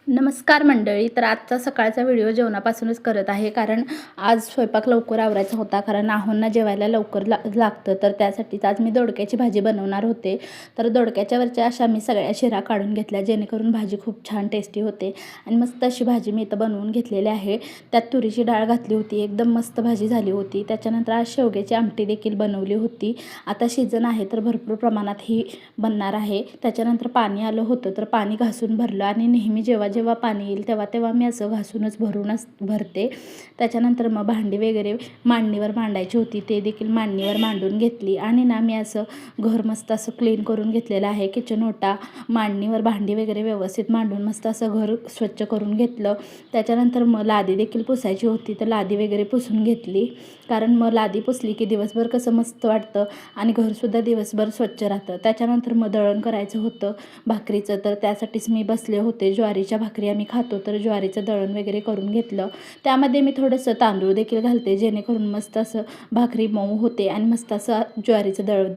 नमस्कार मंडळी. तर आजचा सकाळचा व्हिडिओ जेवणापासूनच करत आहे, कारण आज स्वयंपाक लवकर आवरायचा होता, कारण आहोंना जेवायला लवकर लागतं. तर त्यासाठीच आज मी दोडक्याची भाजी बनवणार होते. तर दोडक्याच्या वरच्या अशा मी सगळ्या शिरा काढून घेतल्या, जेणेकरून भाजी खूप छान टेस्टी होते. आणि मस्त अशी भाजी मी इथं बनवून घेतलेली आहे. त्यात तुरीची डाळ घातली होती, एकदम मस्त भाजी झाली होती. त्याच्यानंतर आज शेवग्याची आमटी देखील बनवली होती. आता सीजन आहे तर भरपूर प्रमाणात ही बनणार आहे. त्याच्यानंतर पाणी आलं होतं, तर पाणी घासून भरलं. आणि नेहमी जेव्हा जेव्हा पाणी येईल तेव्हा मी असं घासूनच भरते. त्याच्यानंतर मग भांडी वगैरे मांडणीवर मांडायची होती, ते देखील मांडणीवर मांडून घेतली. आणि ना मी असं घर मस्त असं क्लीन करून घेतलेलं आहे. किचन ओटा मांडणीवर भांडी वगैरे व्यवस्थित मांडून मस्त असं घर स्वच्छ करून घेतलं. त्याच्यानंतर मग लादी देखील पुसायची होती, तर लादी वगैरे पुसून घेतली. कारण मग लादी पुसली की दिवसभर कसं मस्त वाटतं आणि घरसुद्धा दिवसभर स्वच्छ राहतं. त्याच्यानंतर मग दळण करायचं होतं भाकरीचं, तर त्यासाठीच मी बसले होते. ज्वारीच्या भाकरी आम्ही खातो, तर ज्वारीचं दळण वगैरे करून घेतलं. त्यामध्ये मी थोडंसं तांदूळ देखील घालते, जेणेकरून मस्त असं भाकरी मऊ होते आणि मस्त असं ज्वारीचं